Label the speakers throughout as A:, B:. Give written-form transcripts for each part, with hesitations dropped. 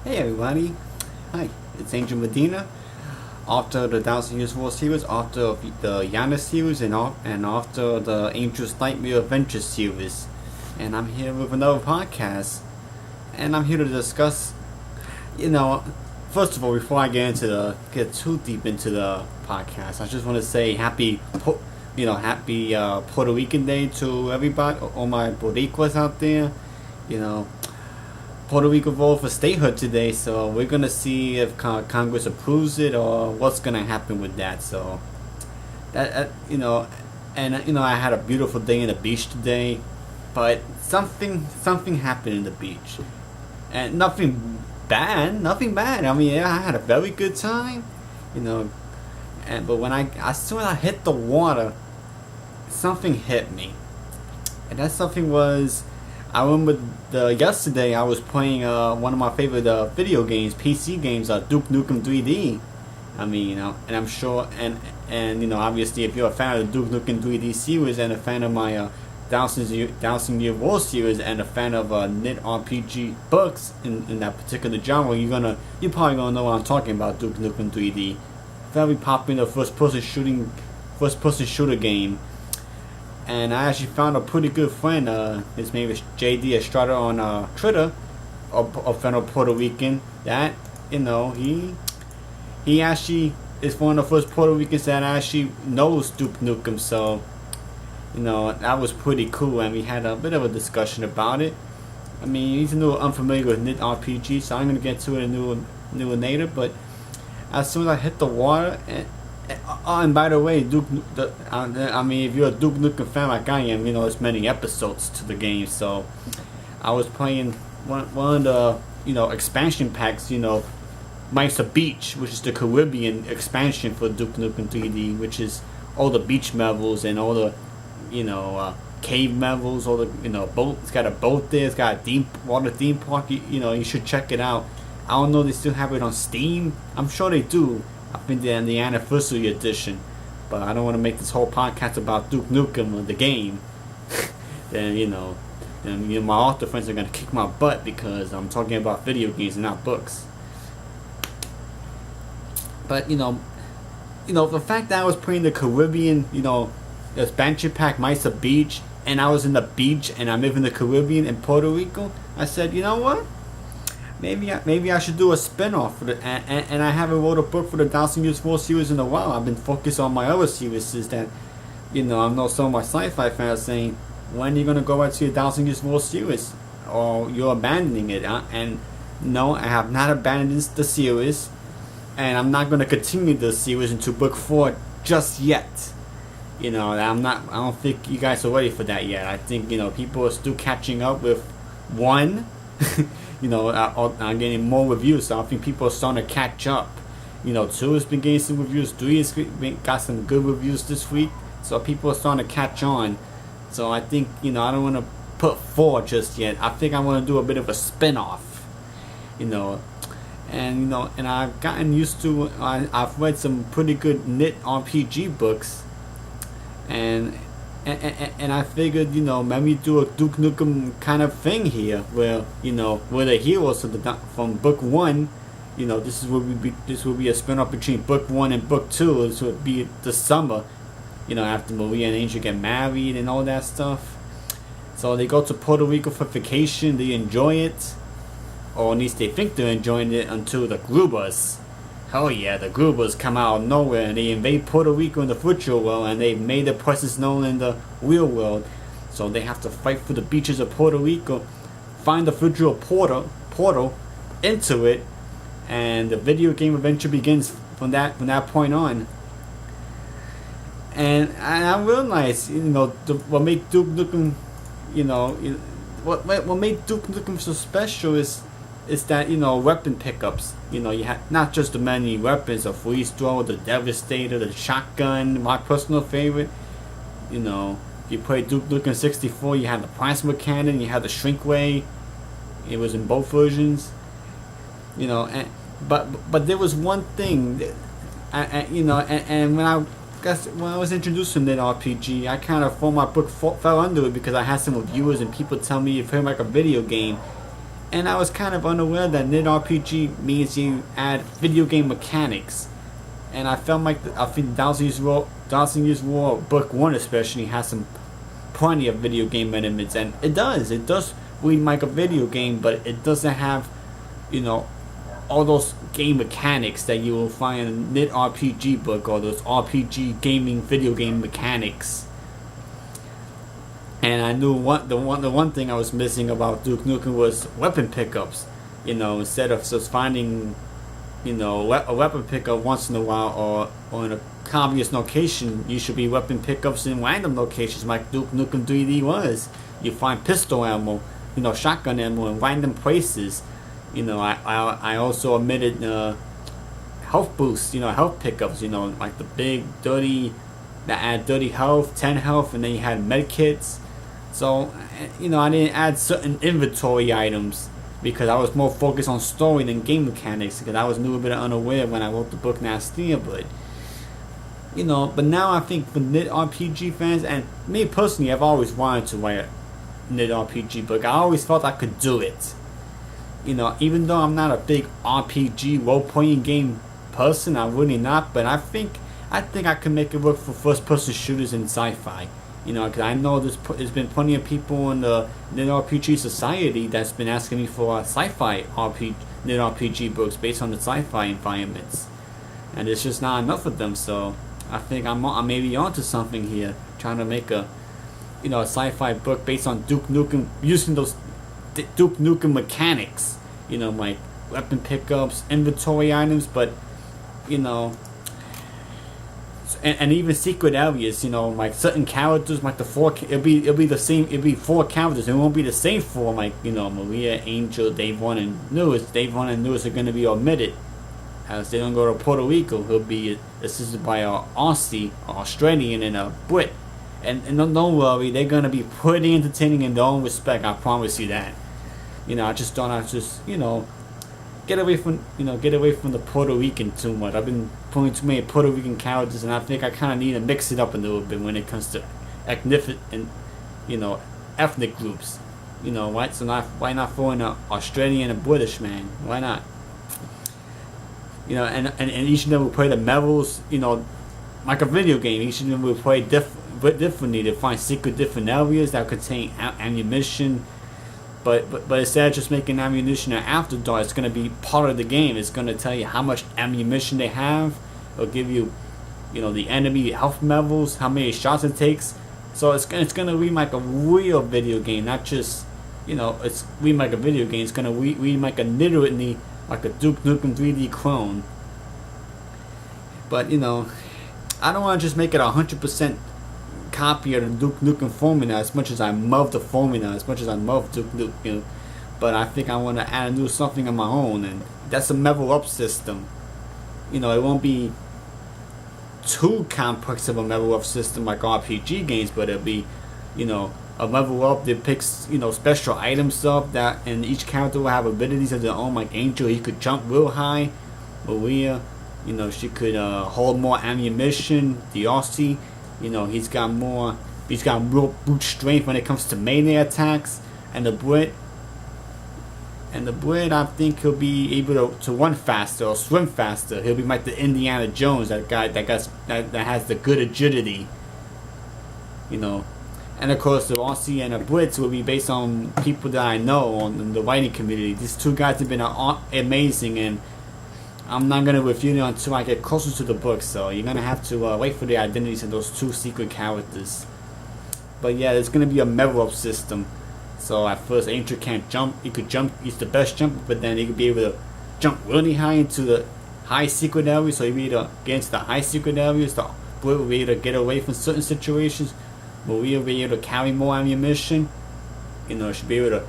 A: Hey everybody, hi, it's Angel Medina. After the 1000 Years War series, after the Yana series, and after the Angel's Nightmare Adventure series. And I'm here with another podcast. And I'm here to discuss, you know, first of all, before I get too deep into the podcast, I just want to say happy Puerto Rican Day to everybody, all my Boricuas out there. You know, Puerto Rico voted for statehood today, so we're gonna see if Congress approves it or what's gonna happen with that. So I had a beautiful day in the beach today, but something happened in the beach, and nothing bad. I mean, yeah, I had a very good time, you know, but when as soon as I hit the water, something hit me, and that something was, I remember yesterday I was playing one of my favorite video games, PC games, Duke Nukem 3D. I mean, and I'm sure, and obviously, if you're a fan of the Duke Nukem 3D series and a fan of my Thousand Year War series and a fan of LitRPG books in that particular genre, you're probably gonna know what I'm talking about. Duke Nukem 3D, very popular first person shooter game. And I actually found a pretty good friend. His name is JD Estrada on Twitter, a fellow Puerto Rican. That he actually is one of the first Puerto Ricans that actually knows Duke Nukem. So that was pretty cool, and we had a bit of a discussion about it. I mean, he's a little unfamiliar with Lit RPG, so I'm gonna get to it a new later. But as soon as I hit the water, and by the way, if you're a Duke Nukem fan like I am, there's many episodes to the game. So I was playing one of the expansion packs, Mice Beach, which is the Caribbean expansion for Duke Nukem 3D, which is all the beach levels and all the cave levels, all the boat. It's got a boat there. It's got a deep water theme park. You should check it out. I don't know if they still have it on Steam. I'm sure they do. I think they're in the anniversary edition, but I don't want to make this whole podcast about Duke Nukem or the game. then my author friends are gonna kick my butt because I'm talking about video games and not books. But the fact that I was playing the Caribbean, expansion pack Mesa Beach, and I was in the beach and I live in the Caribbean in Puerto Rico, I said, you know what? Maybe I should do a spin-off for and I haven't wrote a book for the 1000 Years War series in a while. I've been focused on my other series that, I know some of my sci-fi fans are saying, when are you gonna go back to your 1000 Years War series, or you're abandoning it? And no, I have not abandoned the series, and I'm not gonna continue the series into book 4 just yet. I don't think you guys are ready for that yet. I think people are still catching up with 1. I'm getting more reviews, so I think people are starting to catch up. 2 has been getting some reviews, 3 has got some good reviews this week, so people are starting to catch on. So I think, I don't want to put 4 just yet. I think I want to do a bit of a spin-off, and I've gotten used to, I've read some pretty good Lit RPG books, and I figured, maybe do a Duke Nukem kind of thing here, where we're the heroes from book 1. This will be a spin-off between book 1 and book 2. This would be the summer, after Maria and Angel get married and all that stuff. So they go to Puerto Rico for vacation. They enjoy it, or at least they think they're enjoying it, until the Grubas. Hell yeah, the Grubas come out of nowhere and they invade Puerto Rico in the virtual world, and they've made their presence known in the real world. So they have to fight for the beaches of Puerto Rico, find the virtual portal into it, and the video game adventure begins from that point on. And I realized, what made Duke Nukem, what made Duke Nukem so special is that weapon pickups. You have not just the many weapons, a freeze throw, the Devastator, the shotgun. My personal favorite. If you play Duke Nukem 64, you had the plasma cannon, you had the shrink ray. It was in both versions. But there was one thing, and when I was introduced to Lit RPG, I kind of, for my book, fell under it because I had some reviewers and people tell me it felt like a video game. And I was kind of unaware that LitRPG means you add video game mechanics. And I felt like I think Thousand Years War Book 1 especially has some plenty of video game elements, and it does read like a video game, but it doesn't have, you know, all those game mechanics that you will find in a LitRPG book, or those RPG gaming video game mechanics. And I knew the one thing I was missing about Duke Nukem was weapon pickups. You know, instead of just finding, you know, a weapon pickup once in a while, or in a obvious location, you should be weapon pickups in random locations like Duke Nukem 3D was. You find pistol ammo, you know, shotgun ammo in random places. You know, I also omitted health boosts, you know, health pickups, you know, like the big dirty that add dirty health, 10 health, and then you had med kits. So, you know, I didn't add certain inventory items because I was more focused on story than game mechanics, because I was a little bit unaware when I wrote the book last year. But, you know, but now I think for LitRPG fans, and me personally, I've always wanted to write a LitRPG book. I always felt I could do it. You know, even though I'm not a big RPG role-playing game person, I'm really not, but I think I can make it work for first-person shooters in sci-fi. You know, because I know there's been plenty of people in the LitRPG society that's been asking me for sci-fi LitRPG books based on the sci-fi environments, and it's just not enough of them. So I think I'm maybe onto something here, trying to make a, you know, a sci-fi book based on Duke Nukem, using those Duke Nukem mechanics. You know, like weapon pickups, inventory items, but, you know, and even secret areas, you know, like certain characters, like it'll be the same, it'll be 4 characters, it won't be the same 4, like, you know, Maria, Angel, Dave 1, and Lewis. Dave 1 and Lewis are going to be omitted, as they don't go to Puerto Rico. He'll be assisted by an Aussie, Australian, and a Brit. And don't worry, they're going to be pretty entertaining in their own respect, I promise you that. You know, I just don't have to, you know, get away from the Puerto Rican too much. I've been pulling too many Puerto Rican characters, and I think I kind of need to mix it up a little bit when it comes to ethnic groups. You know, right? So why not throw in an Australian and a British man? Why not? You know, and each of them will play the levels, you know, like a video game. Each of them will play differently to find secret different areas that contain ammunition. But instead of just making ammunition an afterthought, it's going to be part of the game. It's going to tell you how much ammunition they have. It'll give you, you know, the enemy health levels, how many shots it takes. So it's going to read like a real video game, not just, you know, it's read like a video game. It's going to read like a literally like a Duke Nukem 3D clone. But, you know, I don't want to just make it 100% copy of the Duke Nukem formula, as much as I love the formula, as much as I love Duke Nukem, you know, but I think I want to add a new something of my own, and that's a level up system. You know, it won't be too complex of a level up system like RPG games, but it'll be, you know, a level up that picks, you know, special items up, that, and each character will have abilities of their own. Like Angel, he could jump real high. Maria, you know, she could hold more ammunition. The Aussie, you know, he's got real brute strength when it comes to melee attacks. And the Brit, I think he'll be able to run faster or swim faster. He'll be like the Indiana Jones, that guy that has the good agility. You know, and of course the Aussie and the Brits will be based on people that I know in the writing community. These two guys have been amazing, and I'm not going to review it until I get closer to the book, so you're going to have to wait for the identities of those 2 secret characters. But yeah, there's going to be a level up system. So at first, Angel can't jump. He could jump, he's the best jumper, but then he could be able to jump really high into the high secret areas, so he'll be able to get into the high secret areas. The Brit will be able to get away from certain situations. Maria will be able to carry more ammunition. You know, she'll be able to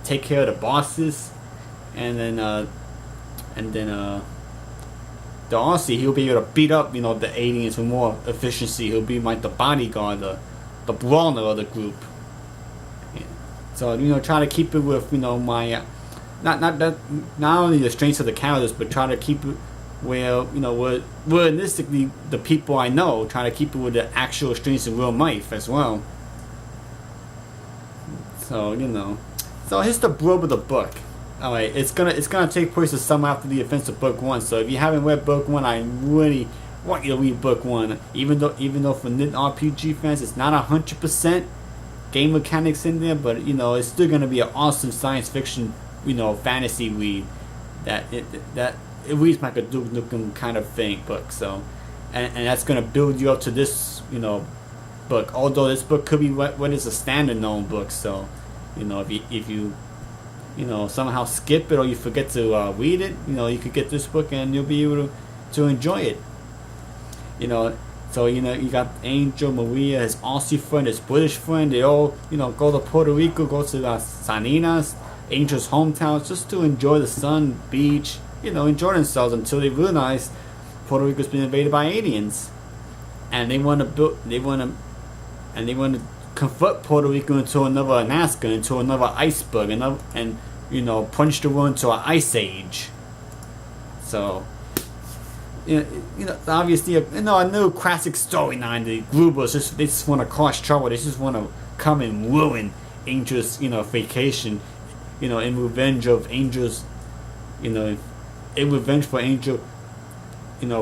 A: take care of the bosses. And then the Aussie, he'll be able to beat up, you know, the aliens with more efficiency. He'll be like the bodyguard, the brawler of the group. Yeah. So, you know, try to keep it with, you know, my not only the strengths of the characters, but try to keep it where, you know, where realistically the people I know. Try to keep it with the actual strengths in real life as well. So, you know, so here's the blurb of the book. All right, it's gonna take place the summer after the events of book one. So if you haven't read book one, I really want you to read book one. Even though for LitRPG fans, it's not 100% game mechanics in there, but it's still gonna be an awesome science fiction, fantasy read. That it reads like a Duke Nukem kind of thing book. So, and that's gonna build you up to this, book. Although this book could be what is a standalone book. So, if you somehow skip it or you forget to read it, you could get this book and you'll be able to enjoy it. So you got Angel, Maria, his Aussie friend, his British friend. They all go to Puerto Rico, go to Salinas, Angel's hometown, just to enjoy the sun, beach, enjoy themselves until they realize Puerto Rico's been invaded by aliens, and they want to convert Puerto Rico into another Alaska, into another iceberg, and punch the world into an ice age. So, obviously, a new classic storyline. The Grubers they just want to cause trouble. They just want to come and ruin Angel's, vacation, in revenge of Angel's, in revenge for Angel,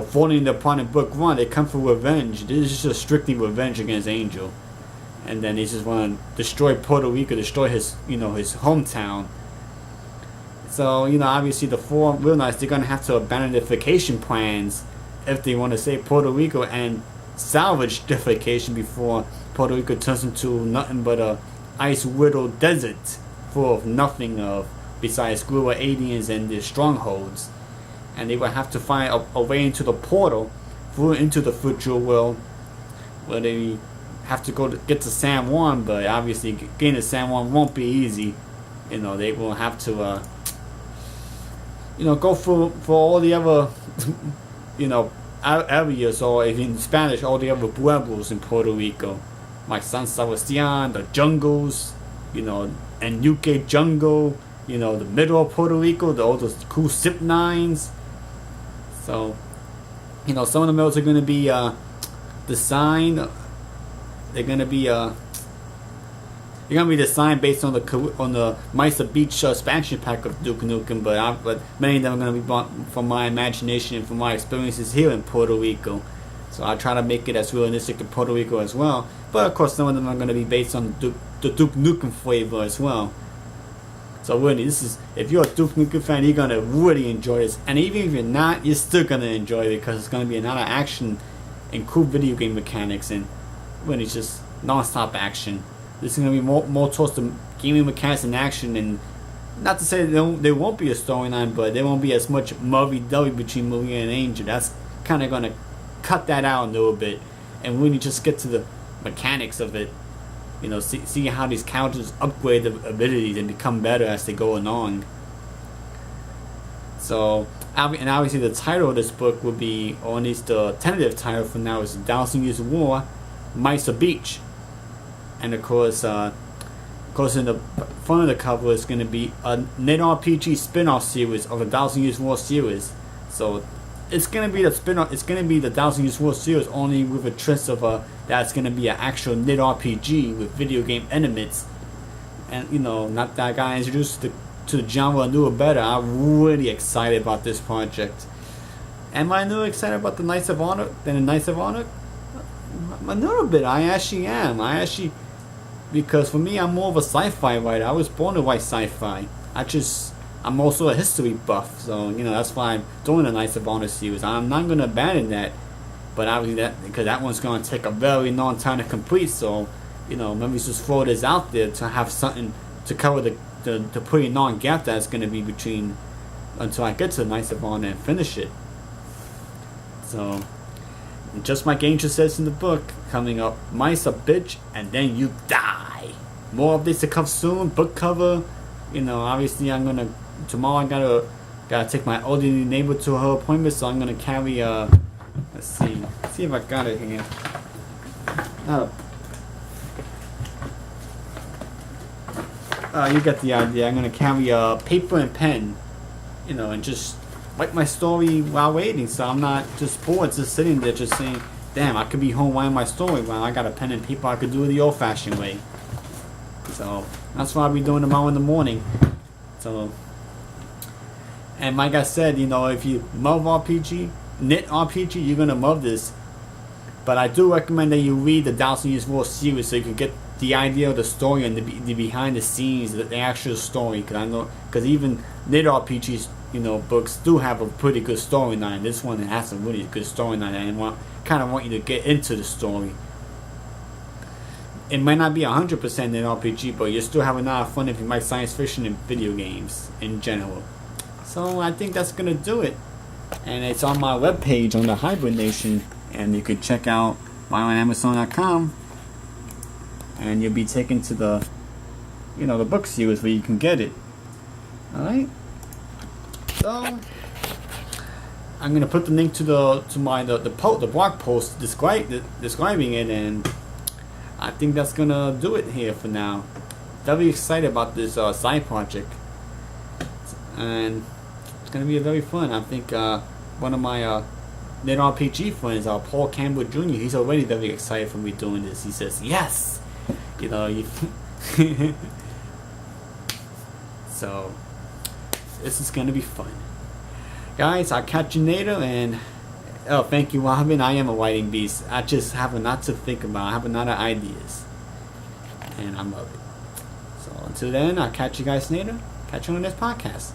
A: falling apart in book one. They come for revenge. This is just strictly revenge against Angel. And then they just want to destroy Puerto Rico, destroy his, his hometown. So, obviously the four realize they're going to have to abandon their vacation plans if they want to save Puerto Rico and salvage their vacation before Puerto Rico turns into nothing but a ice-riddled desert full of nothing besides global aliens and their strongholds. And they will have to find a way into the portal into the virtual world, where they have to get to San Juan, but obviously getting to San Juan won't be easy. They will have to go for all the other areas, or in Spanish, all the other pueblos in Puerto Rico, like San Sebastian, the jungles, and UK jungle, the middle of Puerto Rico, all those cool zip lines. So, some of the mills are going to be designed. They're gonna be designed based on the Mesa Beach expansion pack of Duke Nukem, but many of them are gonna be bought from my imagination and from my experiences here in Puerto Rico. So I try to make it as realistic to Puerto Rico as well. But of course, some of them are gonna be based on the Duke Nukem flavor as well. So really, if you're a Duke Nukem fan, you're gonna really enjoy this. And even if you're not, you're still gonna enjoy it because it's gonna be a lot of action and cool video game mechanics and. When it's just non-stop action. This is going to be more towards the gaming mechanics and action, and not to say there won't be a storyline, but there won't be as much lovey-dovey between Maria and Angel. That's kind of going to cut that out a little bit, and when you just get to the mechanics of it, see how these characters upgrade their abilities and become better as they go along. So, and obviously the title of this book will be, or at least the tentative title for now, is 1,000 Years of War, Mesa Beach. And of course in the front of the cover is going to be a LitRPG spin-off series of the 1,000 Years War series. So it's going to be the spin-off. It's going to be the 1,000 Years War series, only with a twist of that's going to be an actual LitRPG with video game elements. And not that I got introduced to the genre a little better. I'm really excited about this project. Am I a little excited about the Knights of Honor than the Knights of Honor? A little bit. I actually am. Because for me, I'm more of a sci-fi writer. I was born to write sci-fi. I'm also a history buff, so that's why I'm doing the Knights of Honor series. I'm not going to abandon that, but obviously because that one's going to take a very long time to complete. So maybe just throw this out there to have something to cover the pretty long gap that's going to be between until I get to the Knights of Honor and finish it. So. Just like Angel says in the book, coming up, mice a bitch and then you die. More updates to come soon. Book cover. Obviously tomorrow I gotta take my elderly neighbor to her appointment, so I'm gonna carry let's see if I got it here. You get the idea. I'm gonna carry a paper and pen, and just write my story while waiting, so I'm not just bored, just sitting there just saying, damn, I could be home writing my story while I got a pen and paper. I could do it the old-fashioned way. So that's what I'll be doing tomorrow in the morning. So And like I said, you know, if you love RPG, LitRPG, you're gonna love this. But I do recommend that you read the 1,000 Years War series so you can get the idea of the story and the behind the scenes, the actual story. Because even LitRPGs, you know, books do have a pretty good storyline. This one has a really good storyline, and kind of want you to get into the story. It might not be 100% LitRPG, but you still have a lot of fun if you like science fiction and video games in general. So I think that's gonna do it, and it's on my webpage on the Hybrid Nation, and you can check out buy on Amazon.com, and you'll be taken to the, you know, the book series where you can get it. All right. So I'm gonna put the link to the blog post describing it, and I think that's gonna do it here for now. Very excited about this side project, and it's gonna be very fun. I think one of my LitRPG friends, Paul Campbell Jr., he's already very excited for me doing this. He says yes, you know. So this is gonna be fun, guys. I'll catch you later, and thank you, Robin. I am a writing beast. I just have a lot to think about. I have a lot of ideas, and I love it. So until then, I'll catch you guys later. Catch you on this podcast.